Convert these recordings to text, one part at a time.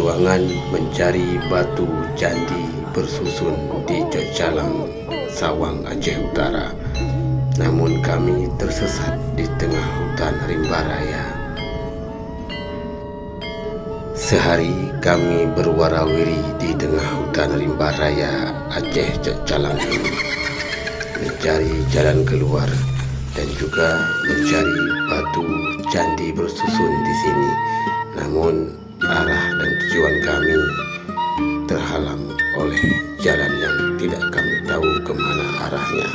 perjuangan mencari batu candi bersusun di cecalang sawang Aceh Utara. Namun kami tersesat di tengah hutan rimba raya. Sehari kami berwarawiri di tengah hutan rimba raya Aceh cecalang ini, mencari jalan keluar dan juga mencari batu candi bersusun di sini. Namun arah dan tujuan kami terhalang oleh jalan yang tidak kami tahu kemana arahnya.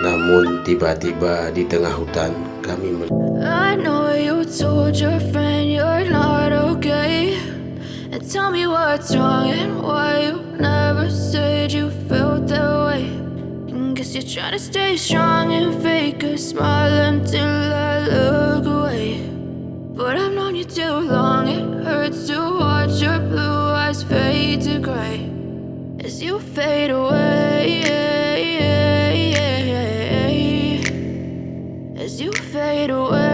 Namun tiba-tiba di tengah hutan kami I know you told your friend you're not okay, and tell me what's wrong and why you never said you felt that way. And guess you're trying to stay strong and fake a smile until I look away. But I've known you too long, it hurts to watch your blue eyes fade to gray as you fade away, as you fade away.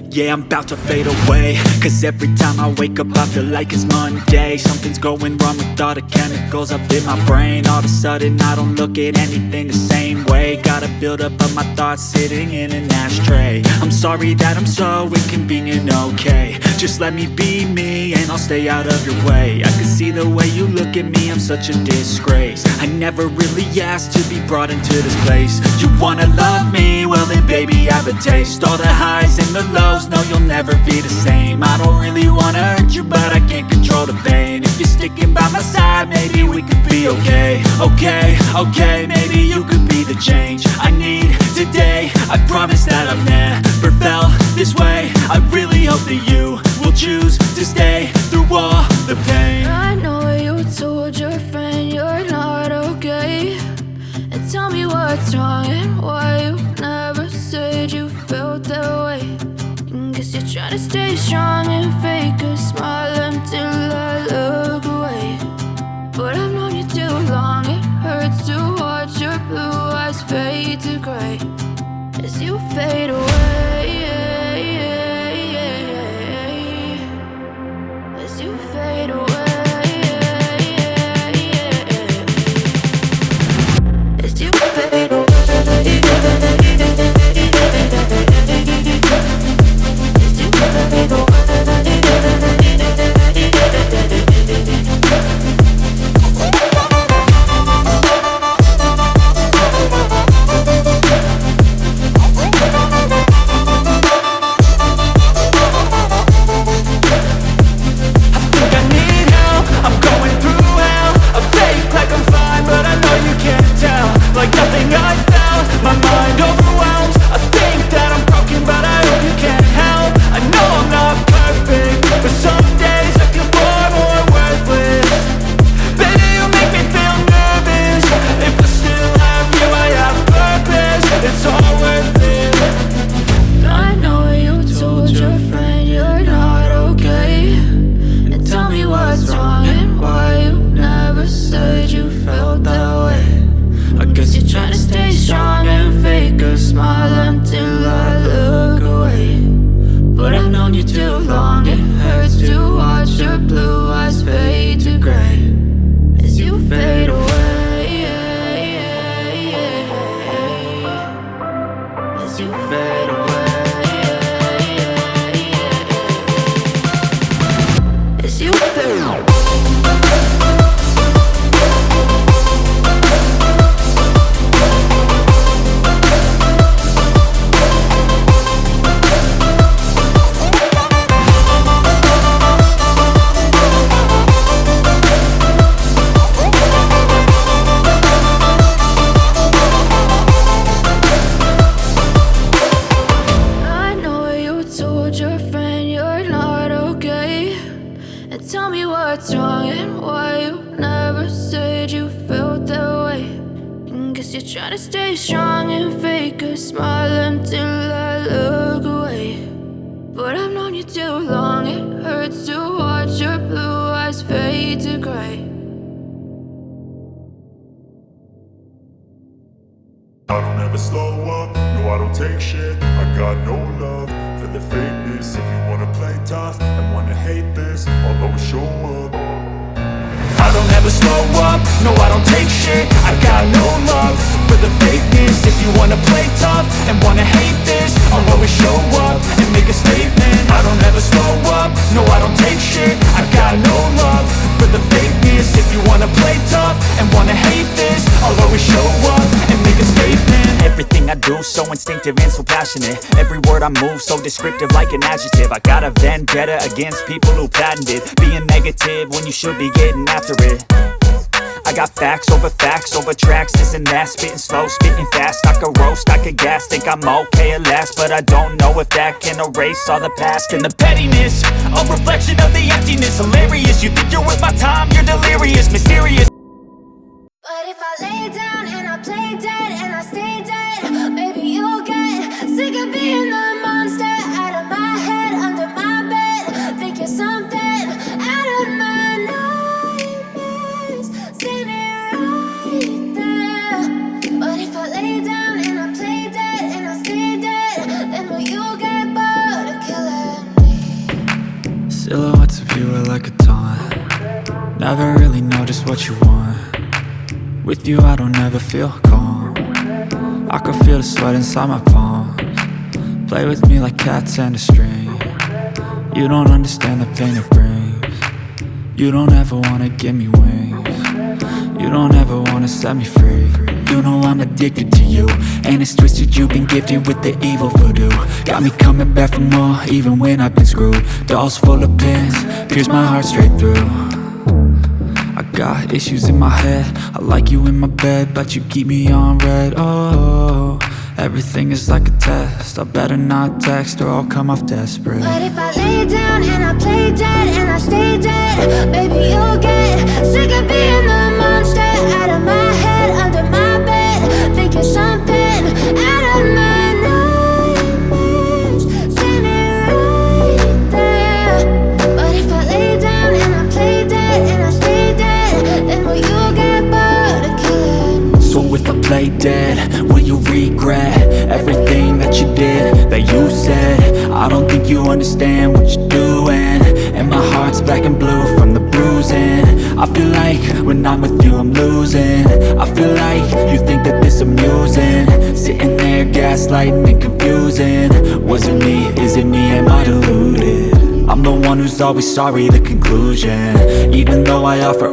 Yeah, I'm about to fade away, cause every time I wake up I feel like it's Monday. Something's going wrong with all the chemicals up in my brain. All of a sudden I don't look at anything the same way. Gotta build up of my thoughts sitting in an ashtray. I'm sorry that I'm so inconvenient, okay. Just let me be me and I'll stay out of your way. I can see the way you look at me, I'm such a disgrace. I never really asked to be brought into this place. You wanna love me? Well then baby I have a taste. All the highs and the lows, no you'll never be the same. I don't really wanna hurt you but I can't control the pain. If you're sticking by my side maybe we could be okay. Okay, maybe you could be the change I need today. I promise that I've never felt this way. I really hope that you will choose to stay through all the pain. I know you told your friend you're not okay, and tell me what's wrong and why you never said you felt that way. And guess you're trying to stay strong and fake a smile until I look away. But I've known you too long, it hurts to watch your blue eyes fade to gray as you fade away, as you fade away, as you fade away. Try to stay strong and fake a smile until I look away. But I've known you too long, it hurts to watch your blue eyes fade to gray. I don't ever slow up, no I don't take shit. I got no love for the fakeness. If you wanna play tough and wanna hate this, I'll always show up. I don't ever slow up, no I don't take shit. I got no love for the fakeness. If you wanna play tough and wanna hate this, I'll always show up and make a statement. I don't ever slow up, no I don't take shit. I got no love for the fakeness. If you wanna play tough and wanna hate this, I'll always show up and make a statement. Everything I do so instinctive and so passionate. Every word I move so descriptive like an adjective. I got a vendetta against people who patented being negative when you should be getting after it. I got facts over tracks, this and that. Spitting slow, spitting fast. I could roast, I could gas. Think I'm okay at last, but I don't know if that can erase all the past. And the pettiness, a reflection of the emptiness. Hilarious, you think you're worth my time, you're delirious, mysterious. But if I lay down and I play dead and I stay dead, maybe you'll get sick of being the monster out of my head, under my bed. Think you're something out of my nightmares, standing right there. But if I lay down and I play dead and I stay dead, then will you get bored of killing me? Silhouettes of you are like a taunt. Never really know just what you want. With you I don't ever feel calm. I can feel the sweat inside my palms. Play with me like cats and a string. You don't understand the pain it brings. You don't ever wanna give me wings. You don't ever wanna set me free. You know I'm addicted to you, and it's twisted, you've been gifted with the evil voodoo. Got me coming back for more, even when I've been screwed. Dolls full of pins, pierce my heart straight through. I got issues in my head, I like you in my bed, but you keep me on red. Oh, everything is like a test. I better not text or I'll come off desperate. But if I lay down and I play dead and I stay dead, baby you'll get sick of being the monster out of my head, under my bed. Think you're something out of my nightmares, standing right there. But if I lay down and I play dead and I stay dead, then will you get bored of killing me? So if I play dead, will you regret everything that you did, that you said? I don't think you understand what you're doing, and my heart's black and blue from the bruising. I feel like when I'm with you I'm losing. I feel like you think that this amusing, sitting there gaslighting and confusing. Was it me? Is it me? Am I deluded? I'm the one who's always sorry, the conclusion. Even though I offer